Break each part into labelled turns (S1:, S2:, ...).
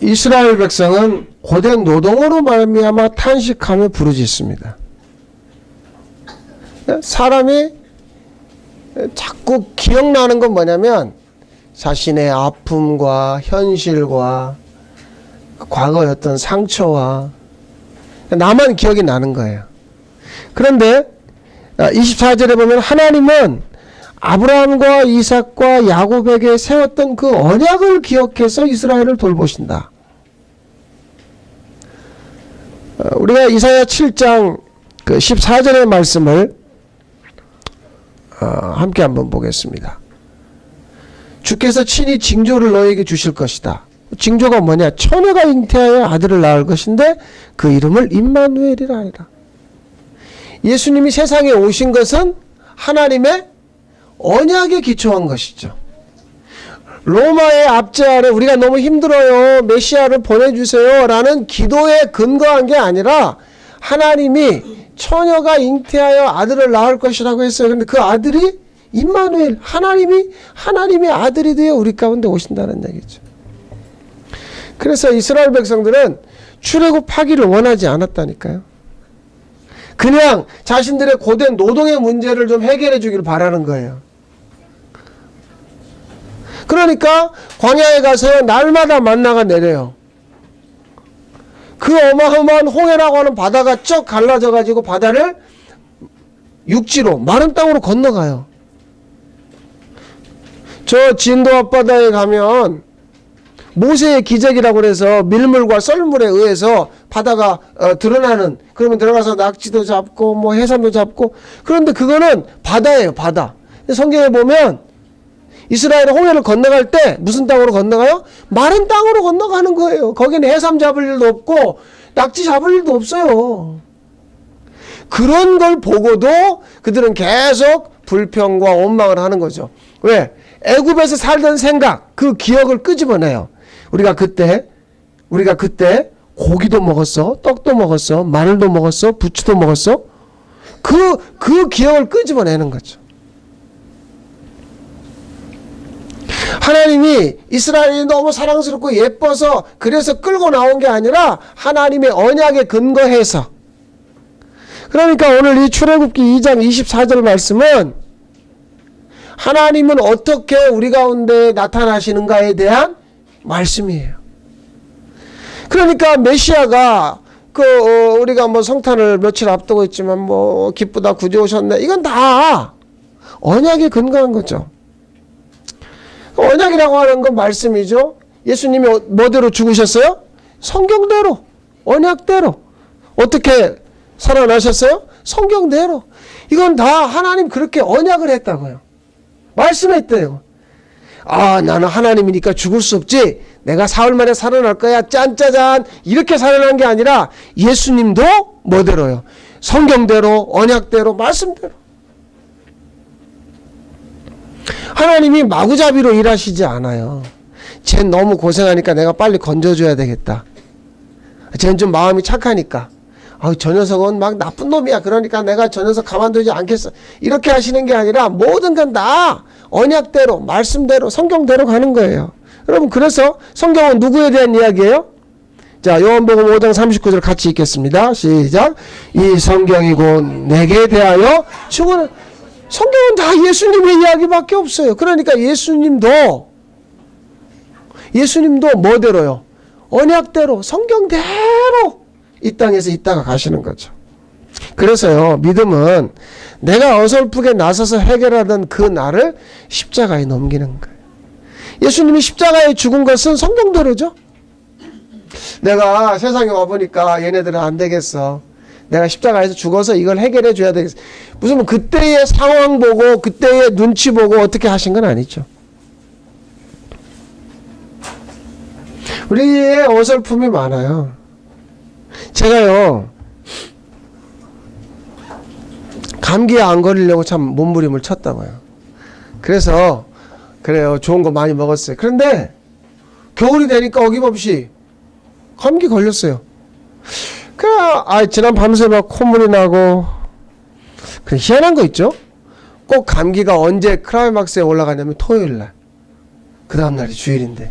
S1: 이스라엘 백성은 고된 노동으로 말미암아 탄식하며 부르짖습니다. 사람이 자꾸 기억나는 건 뭐냐면 자신의 아픔과 현실과 과거의 어떤 상처와 나만 기억이 나는 거예요. 그런데 24절에 보면 하나님은 아브라함과 이삭과 야곱에게 세웠던 그 언약을 기억해서 이스라엘을 돌보신다. 우리가 이사야 7장 그 14절의 말씀을 함께 한번 보겠습니다. 주께서 친히 징조를 너에게 주실 것이다. 징조가 뭐냐? 처녀가 잉태하여 아들을 낳을 것인데 그 이름을 임마누엘이라 하리라. 예수님이 세상에 오신 것은 하나님의 언약에 기초한 것이죠. 로마의 압제 아래 우리가 너무 힘들어요, 메시아를 보내주세요 라는 기도에 근거한 게 아니라 하나님이 처녀가 잉태하여 아들을 낳을 것이라고 했어요. 그런데 그 아들이 임마누엘, 하나님의 아들이 되어 우리 가운데 오신다는 얘기죠. 그래서 이스라엘 백성들은 출애굽하기를 원하지 않았다니까요. 그냥 자신들의 고된 노동의 문제를 좀 해결해 주기를 바라는 거예요. 그러니까 광야에 가서 날마다 만나가 내려요. 그 어마어마한 홍해라고 하는 바다가 쩍 갈라져 가지고 바다를 육지로 마른 땅으로 건너가요. 저 진도 앞바다에 가면 모세의 기적이라고 해서 밀물과 썰물에 의해서 바다가 드러나는, 그러면 들어가서 낙지도 잡고 뭐 해삼도 잡고, 그런데 그거는 바다예요, 바다. 성경에 보면 이스라엘은 홍해를 건너갈 때 무슨 땅으로 건너가요? 마른 땅으로 건너가는 거예요. 거기는 해삼 잡을 일도 없고 낙지 잡을 일도 없어요. 그런 걸 보고도 그들은 계속 불평과 원망을 하는 거죠. 왜? 애굽에서 살던 생각, 그 기억을 끄집어내요. 우리가 그때 고기도 먹었어, 떡도 먹었어, 마늘도 먹었어, 부추도 먹었어. 그 기억을 끄집어내는 거죠. 하나님이 이스라엘이 너무 사랑스럽고 예뻐서 그래서 끌고 나온 게 아니라 하나님의 언약에 근거해서. 그러니까 오늘 이 출애굽기 2장 24절 말씀은 하나님은 어떻게 우리 가운데 나타나시는가에 대한 말씀이에요. 그러니까 메시아가 우리가 뭐 성탄을 며칠 앞두고 있지만 뭐 기쁘다 구주 오셨네, 이건 다 언약에 근거한 거죠. 언약이라고 하는 건 말씀이죠. 예수님이 뭐대로 죽으셨어요? 성경대로, 언약대로. 어떻게 살아나셨어요? 성경대로. 이건 다 하나님 그렇게 언약을 했다고요. 말씀했대요. 나는 하나님이니까 죽을 수 없지, 내가 사흘 만에 살아날 거야, 짠짜잔, 이렇게 살아난 게 아니라 예수님도 뭐대로요? 성경대로, 언약대로, 말씀대로. 하나님이 마구잡이로 일하시지 않아요. 쟤 너무 고생하니까 내가 빨리 건져줘야 되겠다. 쟤는 좀 마음이 착하니까, 저 녀석은 막 나쁜 놈이야, 그러니까 내가 저 녀석 가만두지 않겠어, 이렇게 하시는 게 아니라 모든 건 다 언약대로, 말씀대로, 성경대로 가는 거예요. 여러분, 그래서 성경은 누구에 대한 이야기예요? 자, 요한복음 5장 39절 같이 읽겠습니다. 시작. 이 성경이 곧 내게 대하여 증언을. 성경은 다 예수님의 이야기밖에 없어요. 그러니까 예수님도 뭐대로요? 언약대로, 성경대로 이 땅에서 있다가 가시는 거죠. 그래서요, 믿음은 내가 어설프게 나서서 해결하던 그 날을 십자가에 넘기는 거예요. 예수님이 십자가에 죽은 것은 성경대로죠. 내가 세상에 와보니까 얘네들은 안 되겠어, 내가 십자가에서 죽어서 이걸 해결해 줘야 되겠어. 무슨 그때의 상황 보고 그때의 눈치 보고 어떻게 하신 건 아니죠. 우리의 어설픔이 많아요. 제가요, 감기에 안 걸리려고 참 몸부림을 쳤다고요. 그래서 그래요, 좋은 거 많이 먹었어요. 그런데 겨울이 되니까 어김없이 감기 걸렸어요. 지난 밤새 막 콧물이 나고. 그 희한한 거 있죠? 꼭 감기가 언제 클라이막스에 올라가냐면 토요일날. 그 다음날이 주일인데.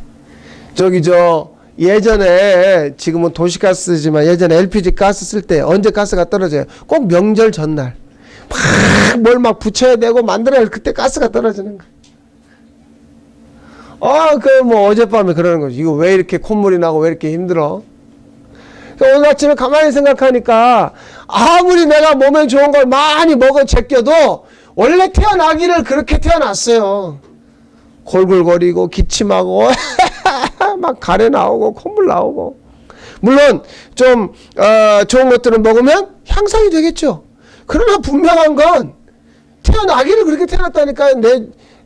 S1: 예전에 지금은 도시가스지만 예전에 LPG 가스 쓸 때 언제 가스가 떨어져요? 꼭 명절 전날 막 뭘 막 붙여야 되고 만들어야 그때 가스가 떨어지는 거야. 그 뭐 어젯밤에 그러는 거지. 이거 왜 이렇게 콧물이 나고 왜 이렇게 힘들어? 오늘 아침에 가만히 생각하니까 아무리 내가 몸에 좋은 걸 많이 먹어 제껴도 원래 태어나기를 그렇게 태어났어요. 골골거리고 기침하고 막 가래 나오고 콧물 나오고. 물론 좀 좋은 것들을 먹으면 향상이 되겠죠. 그러나 분명한 건 태어나기를 그렇게 태어났다니까요.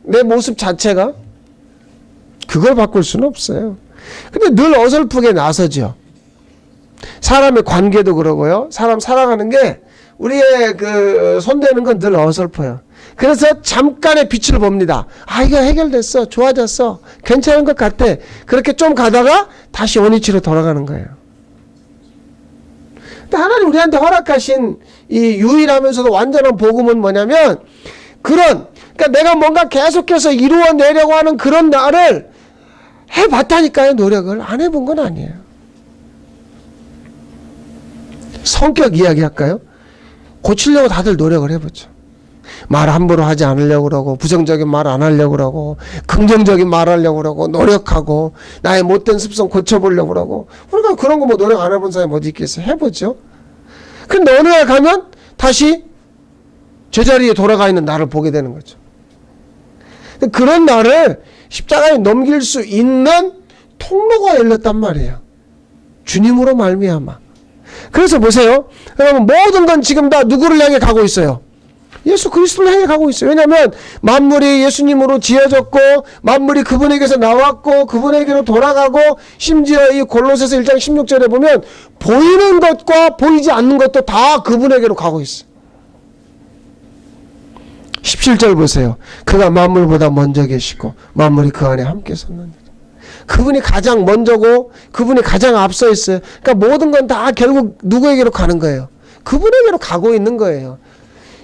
S1: 내 모습 자체가. 그걸 바꿀 수는 없어요. 근데 늘 어설프게 나서죠. 사람의 관계도 그러고요. 사람 살아가는 게 우리의 그 손대는 건 늘 어설퍼요. 그래서 잠깐의 빛을 봅니다. 이거 해결됐어. 좋아졌어. 괜찮은 것 같아. 그렇게 좀 가다가 다시 원위치로 돌아가는 거예요. 근데 하나님 우리한테 허락하신 이 유일하면서도 완전한 복음은 뭐냐면 그러니까 내가 뭔가 계속해서 이루어내려고 하는 그런 날을 해봤다니까요. 노력을 안 해본 건 아니에요. 성격 이야기 할까요? 고치려고 다들 노력을 해보죠. 말 함부로 하지 않으려고 그러고 부정적인 말 안 하려고 그러고 긍정적인 말 하려고 그러고 노력하고 나의 못된 습성 고쳐보려고 그러고 우리가 그런 거 뭐 노력 안 해본 사람이 어디 있겠어요? 해보죠. 근데 어느 날 가면 다시 제자리에 돌아가 있는 나를 보게 되는 거죠. 그런 날을 십자가에 넘길 수 있는 통로가 열렸단 말이에요. 주님으로 말미암아. 그래서 보세요. 여러분 모든 건 지금 다 누구를 향해 가고 있어요? 예수 그리스도를 향해 가고 있어요. 왜냐하면 만물이 예수님으로 지어졌고 만물이 그분에게서 나왔고 그분에게로 돌아가고 심지어 이 골로새서 1장 16절에 보면 보이는 것과 보이지 않는 것도 다 그분에게로 가고 있어요. 17절 보세요. 그가 만물보다 먼저 계시고 만물이 그 안에 함께 섰느니라. 그분이 가장 먼저고 그분이 가장 앞서 있어요. 그러니까 모든 건 다 결국 누구에게로 가는 거예요? 그분에게로 가고 있는 거예요.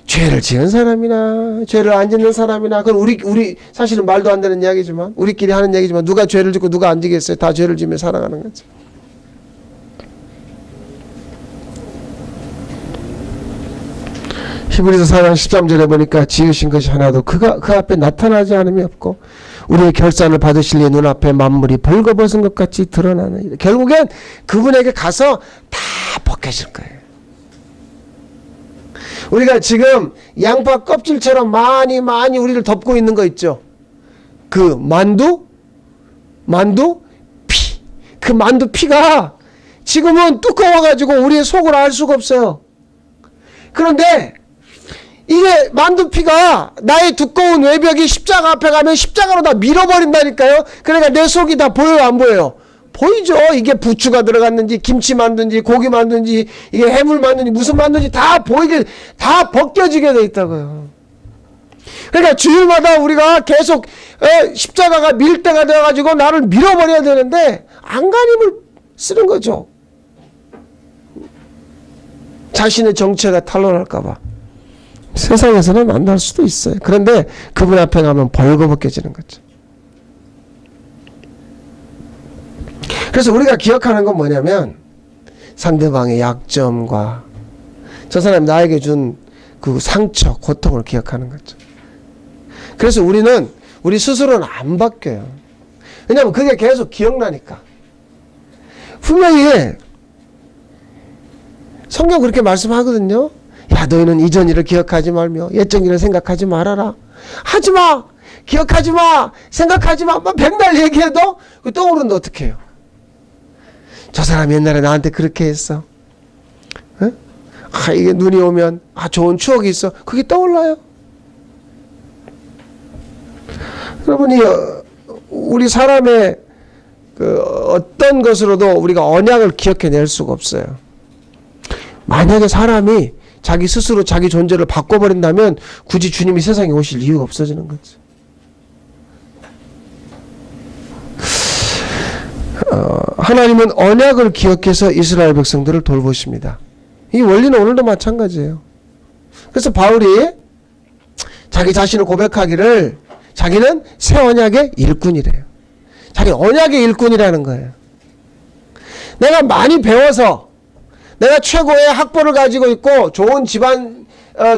S1: 죄를 지은 사람이나 죄를 안 짓는 사람이나 그건 우리 사실은 말도 안 되는 이야기지만 우리끼리 하는 얘기지만 누가 죄를 짓고 누가 안 지겠어요? 다 죄를 지며 살아가는 거죠. 히브리서 4장 13절에 보니까 지으신 것이 하나도 그 앞에 나타나지 않음이 없고 우리의 결산을 받으실 이 눈앞에 만물이 벌거벗은 것 같이 드러나는 결국엔 그분에게 가서 다 벗겨질 거예요. 우리가 지금 양파 껍질처럼 많이 우리를 덮고 있는 거 있죠. 그 만두 피. 그 만두 피가 지금은 두꺼워가지고 우리의 속을 알 수가 없어요. 그런데 이게 만두피가 나의 두꺼운 외벽이 십자가 앞에 가면 십자가로 다 밀어버린다니까요. 그러니까 내 속이 다 보여요, 안 보여요? 보이죠. 이게 부추가 들어갔는지 김치 만든지 고기 만든지 이게 해물 만든지 무슨 만든지 다 보이게 다 벗겨지게 돼 있다고요. 그러니까 주일마다 우리가 계속 십자가가 밀대가 되어가지고 나를 밀어버려야 되는데 안간힘을 쓰는 거죠. 자신의 정체가 탄로날까봐. 세상에서는 안 날 수도 있어요. 그런데 그분 앞에 가면 벌거벗겨지는 거죠. 그래서 우리가 기억하는 건 뭐냐면 상대방의 약점과 저 사람이 나에게 준 그 상처, 고통을 기억하는 거죠. 그래서 우리 스스로는 안 바뀌어요. 왜냐하면 그게 계속 기억나니까. 분명히 성경 그렇게 말씀하거든요. 야, 너희는 이전 일을 기억하지 말며 옛적 일을 생각하지 말아라. 하지마, 기억하지마, 생각하지마. 백날 얘기해도 떠오르는데 어떻게 해요? 저 사람이 옛날에 나한테 그렇게 했어. 에? 이게 눈이 오면 좋은 추억이 있어. 그게 떠올라요. 여러분이 우리 사람의 그 어떤 것으로도 우리가 언약을 기억해낼 수가 없어요. 만약에 사람이 자기 스스로 자기 존재를 바꿔버린다면 굳이 주님이 세상에 오실 이유가 없어지는 거죠. 하나님은 언약을 기억해서 이스라엘 백성들을 돌보십니다. 이 원리는 오늘도 마찬가지예요. 그래서 바울이 자기 자신을 고백하기를 자기는 새 언약의 일꾼이래요. 자기 언약의 일꾼이라는 거예요. 내가 많이 배워서 내가 최고의 학벌을 가지고 있고 좋은 집안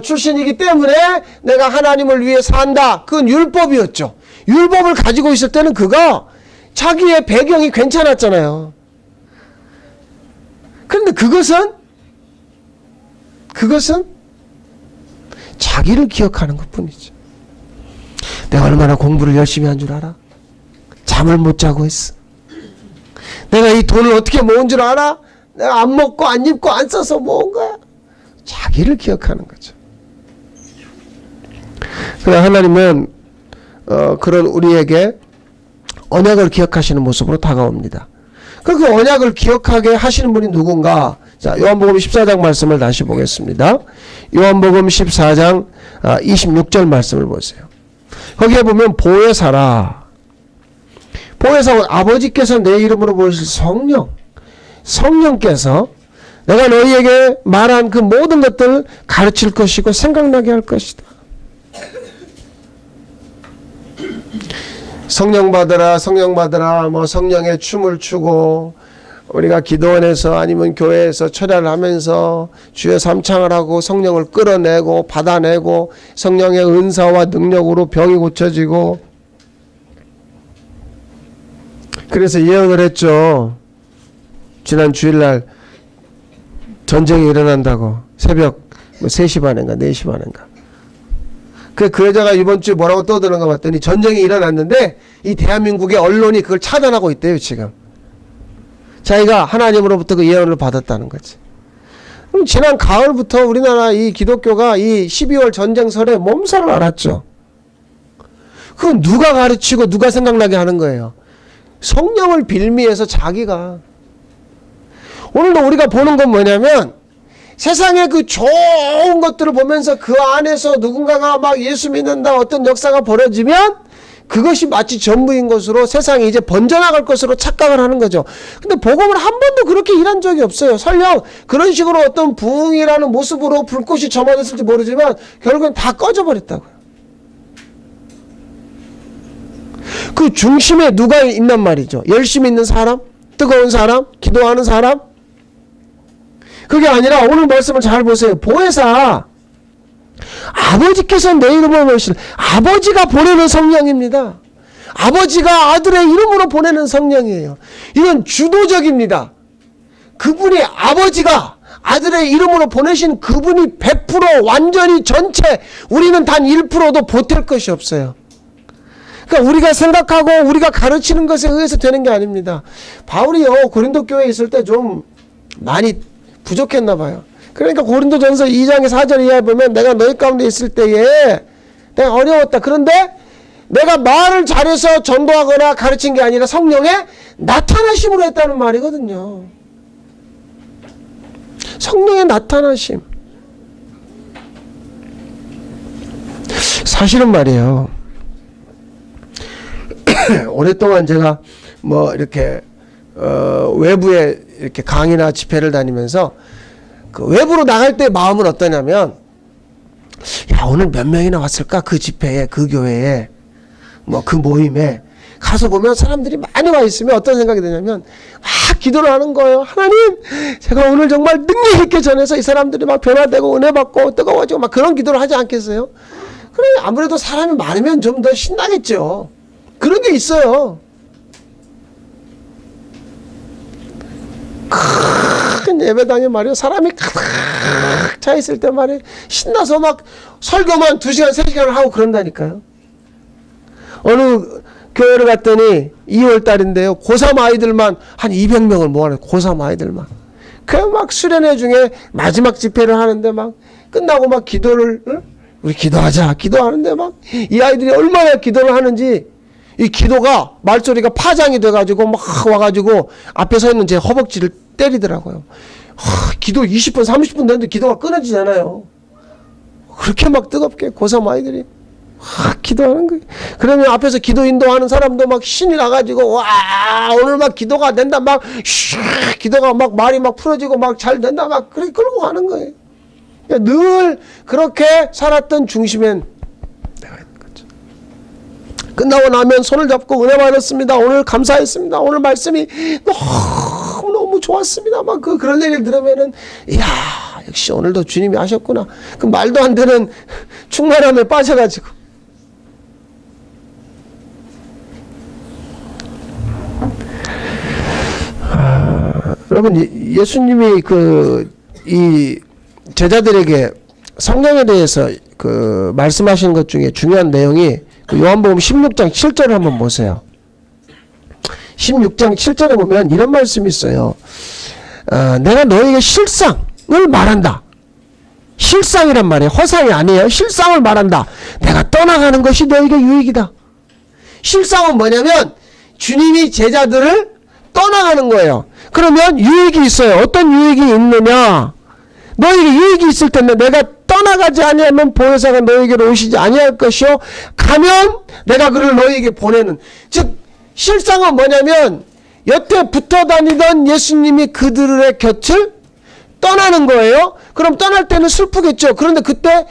S1: 출신이기 때문에 내가 하나님을 위해 산다. 그건 율법이었죠. 율법을 가지고 있을 때는 그가 자기의 배경이 괜찮았잖아요. 그런데 그것은 자기를 기억하는 것뿐이죠. 내가 얼마나 공부를 열심히 한 줄 알아? 잠을 못 자고 했어. 내가 이 돈을 어떻게 모은 줄 알아? 내가 안 먹고 안 입고 안 써서 모은 거야. 자기를 기억하는 거죠. 그러나 하나님은 그런 우리에게 언약을 기억하시는 모습으로 다가옵니다. 그 언약을 기억하게 하시는 분이 누군가? 자, 요한복음 14장 말씀을 다시 보겠습니다. 요한복음 14장 26절 말씀을 보세요. 거기에 보면 보혜사라. 보혜사는 아버지께서 내 이름으로 부르실 성령께서 내가 너희에게 말한 그 모든 것들을 가르칠 것이고 생각나게 할 것이다. 성령 받으라, 성령 받으라, 뭐 성령의 춤을 추고 우리가 기도원에서 아니면 교회에서 철야를 하면서 주여 삼창을 하고 성령을 끌어내고 받아내고 성령의 은사와 능력으로 병이 고쳐지고, 그래서 예언을 했죠. 지난 주일날 전쟁이 일어난다고 새벽 3시 반인가 4시 반인가. 그 여자가 이번 주에 뭐라고 떠드는 거 봤더니 전쟁이 일어났는데 이 대한민국의 언론이 그걸 차단하고 있대요 지금. 자기가 하나님으로부터 그 예언을 받았다는 거지. 그럼 지난 가을부터 우리나라 이 기독교가 이 12월 전쟁설에 몸살을 앓았죠. 그건 누가 가르치고 누가 생각나게 하는 거예요? 성령을 빌미해서 자기가. 오늘도 우리가 보는 건 뭐냐면 세상의 그 좋은 것들을 보면서 그 안에서 누군가가 막 예수 믿는다 어떤 역사가 벌어지면 그것이 마치 전부인 것으로 세상에 이제 번져나갈 것으로 착각을 하는 거죠. 근데 복음을 한 번도 그렇게 일한 적이 없어요. 설령 그런 식으로 어떤 부흥이라는 모습으로 불꽃이 점화됐을지 모르지만 결국엔 다 꺼져버렸다고요. 그 중심에 누가 있단 말이죠? 열심히 있는 사람? 뜨거운 사람? 기도하는 사람? 그게 아니라 오늘 말씀을 잘 보세요. 보혜사 아버지께서 내 이름으로 부르시는 아버지가 보내는 성령입니다. 아버지가 아들의 이름으로 보내는 성령이에요. 이건 주도적입니다. 그분이 아버지가 아들의 이름으로 보내신 그분이 100% 완전히 전체, 우리는 단 1%도 보탤 것이 없어요. 그러니까 우리가 생각하고 우리가 가르치는 것에 의해서 되는 게 아닙니다. 바울이요 고린도 교회에 있을 때 좀 많이 부족했나 봐요. 그러니까 고린도전서 2장의 4절 이하에 보면 내가 너희 가운데 있을 때에 내가 어려웠다. 그런데 내가 말을 잘해서 전도하거나 가르친 게 아니라 성령의 나타나심으로 했다는 말이거든요. 성령의 나타나심. 사실은 말이에요. 오랫동안 제가 뭐 이렇게 외부에 이렇게 강의나 집회를 다니면서 그 외부로 나갈 때 마음은 어떠냐면, 야 오늘 몇 명이나 왔을까 그 집회에 그 교회에 뭐 그 모임에 가서 보면 사람들이 많이 와 있으면 어떤 생각이 드냐면 막 기도를 하는 거예요. 하나님 제가 오늘 정말 능력 있게 전해서 이 사람들이 막 변화되고 은혜 받고 뜨거워지고 막 그런 기도를 하지 않겠어요? 그래 아무래도 사람이 많으면 좀 더 신나겠죠. 그런 게 있어요. 큰 예배당에 말이에요. 사람이 가득 차 있을 때 말이에요. 신나서 막 설교만 2시간, 3시간을 하고 그런다니까요. 어느 교회를 갔더니 2월 달인데요. 고3 아이들만 한 200명을 모아놔요. 고3 아이들만. 그 막 수련회 중에 마지막 집회를 하는데 막 끝나고 막 기도를, 응? 우리 기도하자. 기도하는데 막 이 아이들이 얼마나 기도를 하는지 이 기도가 말소리가 파장이 돼가지고 막 와가지고 앞에 서 있는 제 허벅지를 때리더라고요. 기도 20분 30분 됐는데 기도가 끊어지잖아요. 그렇게 막 뜨겁게 고3 아이들이 기도하는 거예요. 그러면 앞에서 기도 인도하는 사람도 막 신이 나가지고 와 오늘 막 기도가 된다 막 기도가 막 말이 막 풀어지고 막 잘 된다 막 그렇게 끌고 가는 거예요. 그러니까 늘 그렇게 살았던 중심엔 내가 있는 거죠. 끝나고 나면 손을 잡고 은혜 받았습니다. 오늘 감사했습니다. 오늘 말씀이 너무 좋았습니다. 막 그런 얘기를 들으면은, 이야, 역시 오늘도 주님이 하셨구나. 그 말도 안 되는 충만함에 빠져가지고. 여러분, 예수님이 이 제자들에게 성령에 대해서 말씀하신 것 중에 중요한 내용이 요한복음 16장 7절을 한번 보세요. 16장 7절에 보면 이런 말씀이 있어요. 내가 너에게 실상을 말한다. 실상이란 말이에요. 허상이 아니에요. 실상을 말한다. 내가 떠나가는 것이 너에게 유익이다. 실상은 뭐냐면 주님이 제자들을 떠나가는 거예요. 그러면 유익이 있어요. 어떤 유익이 있느냐? 너에게 유익이 있을 텐데 내가 떠나가지 아니하면 보혜사가 너에게로 오시지 아니할 것이요 가면 내가 그를 너에게 보내는. 즉 실상은 뭐냐면 여태 붙어 다니던 예수님이 그들의 곁을 떠나는 거예요. 그럼 떠날 때는 슬프겠죠. 그런데 그때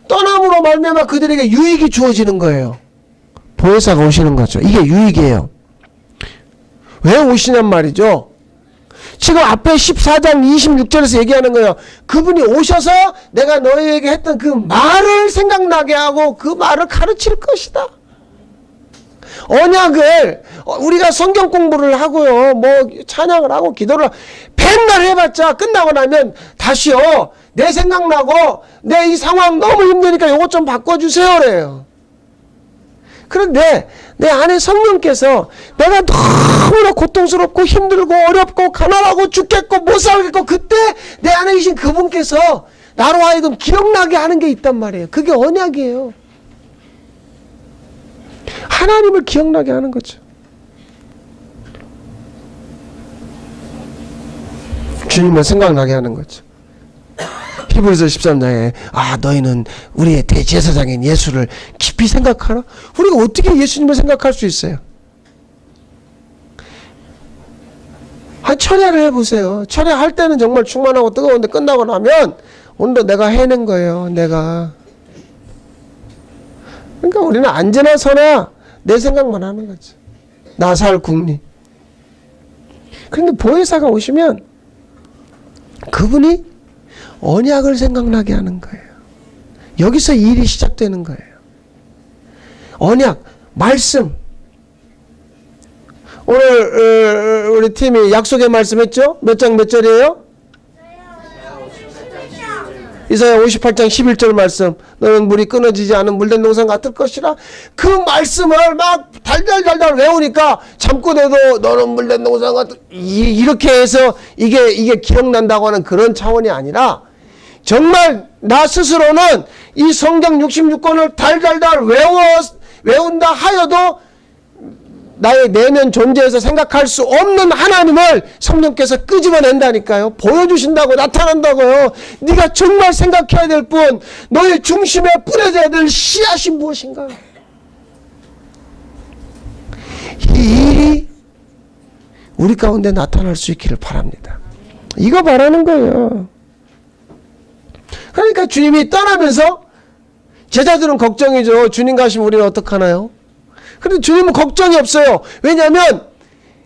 S1: 떠남으로 말미암아 그들에게 유익이 주어지는 거예요. 보혜사가 오시는 거죠. 이게 유익이에요. 왜 오시냔 말이죠. 지금 앞에 14장 26절에서 얘기하는 거예요. 그분이 오셔서 내가 너희에게 했던 그 말을 생각나게 하고 그 말을 가르칠 것이다. 언약을 우리가 성경 공부를 하고요. 뭐 찬양을 하고 기도를 맨날 해봤자 끝나고 나면 다시요. 내 생각나고 내 이 상황 너무 힘드니까 이것 좀 바꿔주세요 그래요. 그런데 내 안에 성령께서 내가 너무나 고통스럽고 힘들고 어렵고 가난하고 죽겠고 못 살겠고 그때 내 안에 계신 그분께서 나로 하여금 기억나게 하는 게 있단 말이에요. 그게 언약이에요. 하나님을 기억나게 하는 거죠. 주님을 생각나게 하는 거죠. 히브리서 13장에 너희는 우리의 대제사장인 예수를 깊이 생각하라. 우리가 어떻게 예수님을 생각할 수 있어요? 철야를 해보세요. 철야할 때는 정말 충만하고 뜨거운데 끝나고 나면 오늘도 내가 해낸 거예요. 내가. 그러니까 우리는 앉으나 서나 내 생각만 하는 거죠. 나 살 궁리. 그런데 보혜사가 오시면 그분이 언약을 생각나게 하는 거예요. 여기서 일이 시작되는 거예요. 언약, 말씀. 오늘 우리 팀이 약속의 말씀했죠? 몇 장 몇 절이에요? 이사야 58장 11절 말씀. 너는 물이 끊어지지 않은 물된 동산 같을 것이라. 그 말씀을 막 달달달달 외우니까 잠꼬대도 너는 물된 동산 같을 이렇게 해서 이게 기억난다고 하는 그런 차원이 아니라 정말 나 스스로는 이 성경 66권을 달달달 외운다 하여도 나의 내면 존재에서 생각할 수 없는 하나님을 성령께서 끄집어낸다니까요. 보여주신다고 나타난다고요. 네가 정말 생각해야 될 분, 너의 중심에 뿌려져야 될 씨앗이 무엇인가. 이 일이 우리 가운데 나타날 수 있기를 바랍니다. 이거 바라는 거예요. 그러니까 주님이 떠나면서 제자들은 걱정이죠. 주님 가시면 우리는 어떡하나요? 그런데 주님은 걱정이 없어요. 왜냐하면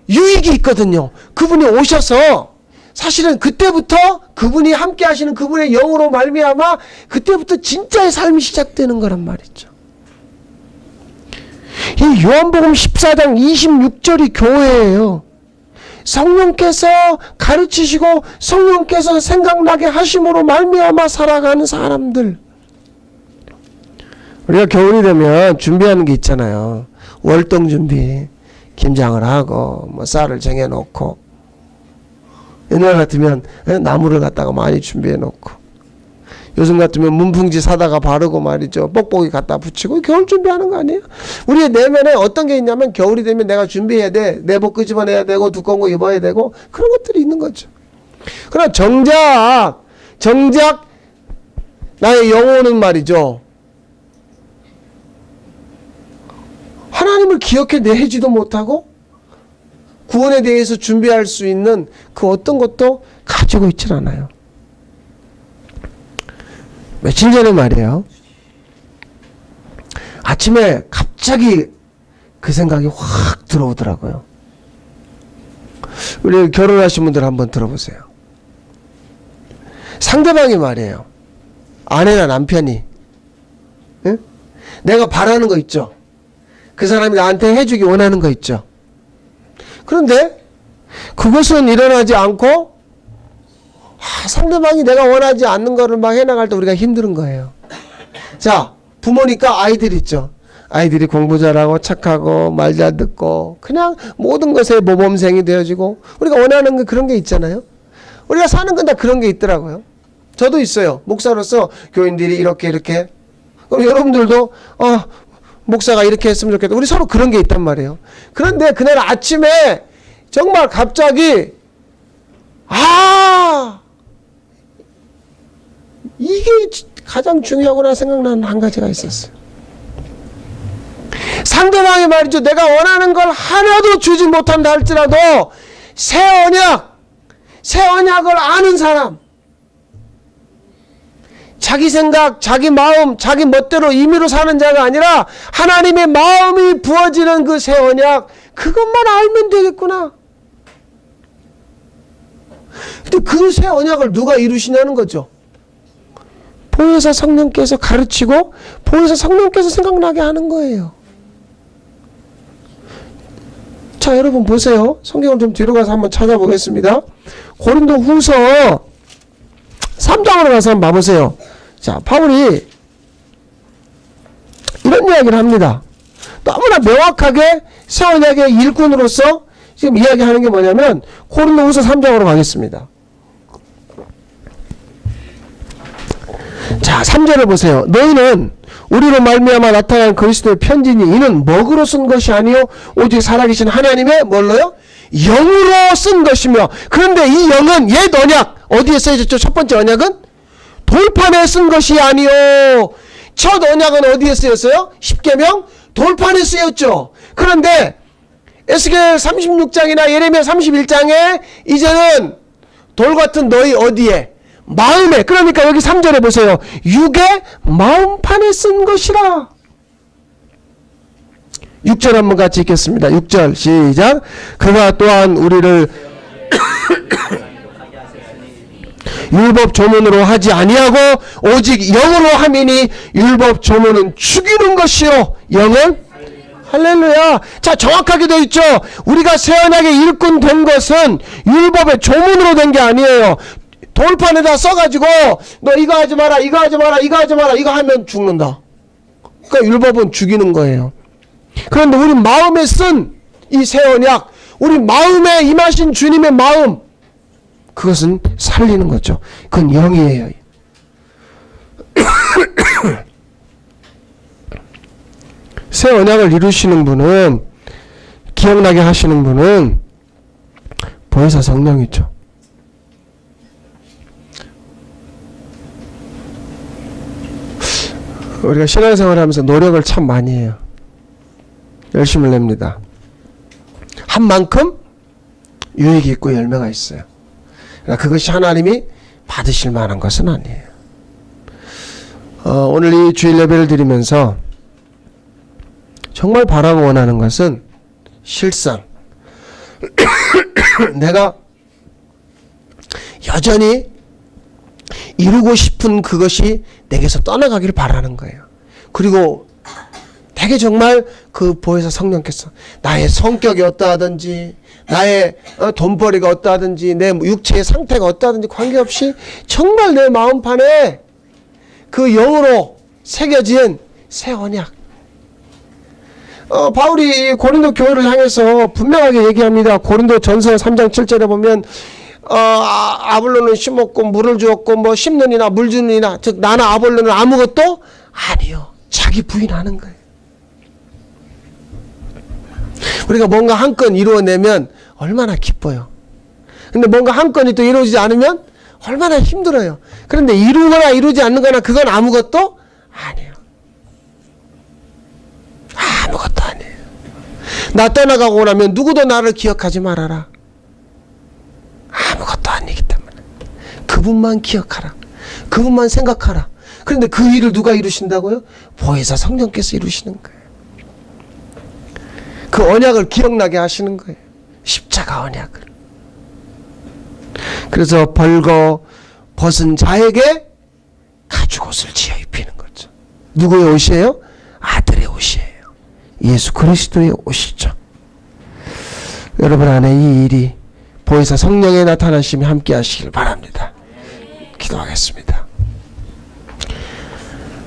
S1: 유익이 있거든요. 그분이 오셔서 사실은 그때부터 그분이 함께 하시는 그분의 영으로 말미암아 그때부터 진짜의 삶이 시작되는 거란 말이죠. 이 요한복음 14장 26절이 교회예요. 성령께서 가르치시고 성령께서 생각나게 하심으로 말미암아 살아가는 사람들. 우리가 겨울이 되면 준비하는 게 있잖아요. 월동 준비, 김장을 하고 뭐 쌀을 쟁여놓고, 옛날 같으면 나무를 갖다가 많이 준비해놓고, 요즘 같으면 문풍지 사다가 바르고 말이죠. 뽁뽁이 갖다 붙이고 겨울 준비하는 거 아니에요? 우리의 내면에 어떤 게 있냐면 겨울이 되면 내가 준비해야 돼. 내복 끄집어내야 되고 두꺼운 거 입어야 되고 그런 것들이 있는 거죠. 그러나 정작 나의 영혼은 말이죠. 하나님을 기억해 내지도 못하고 구원에 대해서 준비할 수 있는 그 어떤 것도 가지고 있질 않아요. 며칠 전에 말이에요. 아침에 갑자기 그 생각이 확 들어오더라고요. 우리 결혼하신 분들 한번 들어보세요. 상대방이 말이에요. 아내나 남편이, 응? 내가 바라는 거 있죠. 그 사람이 나한테 해주기 원하는 거 있죠. 그런데 그것은 일어나지 않고 상대방이 내가 원하지 않는 거를 막 해나갈 때 우리가 힘든 거예요. 자, 부모니까 아이들 있죠. 아이들이 공부 잘하고 착하고 말 잘 듣고 그냥 모든 것에 모범생이 되어지고 우리가 원하는 게 그런 게 있잖아요. 우리가 사는 건 다 그런 게 있더라고요. 저도 있어요. 목사로서 교인들이 이렇게 그럼 여러분들도 목사가 이렇게 했으면 좋겠다. 우리 서로 그런 게 있단 말이에요. 그런데 그날 아침에 정말 갑자기 이게 가장 중요하구나 생각나는 한 가지가 있었어요. 상대방이 말이죠. 내가 원하는 걸 하나도 주지 못한다 할지라도 새 언약을 아는 사람, 자기 생각, 자기 마음, 자기 멋대로 임의로 사는 자가 아니라 하나님의 마음이 부어지는 그 새 언약, 그것만 알면 되겠구나. 근데 그 새 언약을 누가 이루시냐는 거죠. 보혜사 성령께서 가르치고 보혜사 성령께서 생각나게 하는 거예요. 자, 여러분 보세요. 성경을 좀 뒤로 가서 한번 찾아보겠습니다. 고린도 후서 3장으로 가서 한번 봐보세요. 자, 바울이 이런 이야기를 합니다. 너무나 명확하게 새 언약의 일꾼으로서 지금 이야기하는 게 뭐냐면 고린도 후서 3장으로 가겠습니다. 자, 3절을 보세요. 너희는 우리로 말미암아 나타난 그리스도의 편지니 이는 먹으로 쓴 것이 아니요 오직 살아계신 하나님의 뭘로요? 영으로 쓴 것이며, 그런데 이 영은 옛 언약 어디에 쓰여졌죠? 첫 번째 언약은 돌판에 쓴 것이 아니요. 첫 언약은 어디에 쓰였어요? 십계명 돌판에 쓰였죠. 그런데 에스겔 36장이나 예레미야 31장에 이제는 돌 같은 너희 어디에? 마음에. 그러니까 여기 3절에 보세요. 육의 마음판에 쓴 것이라. 6절 한번 같이 읽겠습니다. 6절 시작. 그가 또한 우리를 율법 조문으로 하지 아니하고 오직 영으로 함이니 율법 조문은 죽이는 것이요 영은 할렐루야. 자, 정확하게 되어 있죠. 우리가 새 언약의 일꾼 된 것은 율법의 조문으로 된 게 아니에요. 돌판에다 써가지고 너 이거 하지 마라, 이거 하지 마라, 이거 하지 마라, 이거 하면 죽는다. 그러니까 율법은 죽이는 거예요. 그런데 우리 마음에 쓴 이 새 언약, 우리 마음에 임하신 주님의 마음, 그것은 살리는 거죠. 그건 영이에요. 새 언약을 이루시는 분은, 기억나게 하시는 분은 보혜사 성령이죠. 우리가 신앙생활을 하면서 노력을 참 많이 해요. 열심을 냅니다. 한 만큼 유익이 있고 열매가 있어요. 그러니까 그것이 하나님이 받으실 만한 것은 아니에요. 오늘 이 주일 예배를 드리면서 정말 바라고 원하는 것은 실상 내가 여전히 이루고 싶은 그것이 내게서 떠나가기를 바라는 거예요. 그리고 되게 정말 그 보혜사 성령께서 나의 성격이 어떠하든지 나의 돈벌이가 어떠하든지 내 육체의 상태가 어떠하든지 관계없이 정말 내 마음판에 그 영으로 새겨진 새 언약. 바울이 고린도 교회를 향해서 분명하게 얘기합니다. 고린도 전서 3장 7절에 보면 아볼로는 심었고 물을 주었고 뭐 심는 이나 물 주는 이나 즉 나나 아볼로는 아무것도 아니요. 자기 부인하는 거예요. 우리가 뭔가 한 건 이루어내면 얼마나 기뻐요. 근데 뭔가 한 건이 또 이루어지지 않으면 얼마나 힘들어요. 그런데 이루거나 이루지 않는거나 그건 아무것도 아니에요. 아무것도 아니에요. 나 떠나가고 나면 누구도 나를 기억하지 말아라. 아무것도 아니기 때문에 그분만 기억하라. 그분만 생각하라. 그런데 그 일을 누가 이루신다고요? 보혜사 성령께서 이루시는 거예요. 그 언약을 기억나게 하시는 거예요. 십자가 언약을. 그래서 벌거 벗은 자에게 가죽옷을 지어 입히는 거죠. 누구의 옷이에요? 아들의 옷이에요. 예수 그리스도의 옷이죠. 여러분 안에 이 일이 보혜사 성령의 나타나심이 함께 하시길 바랍니다. 기도하겠습니다.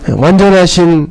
S1: 완전하신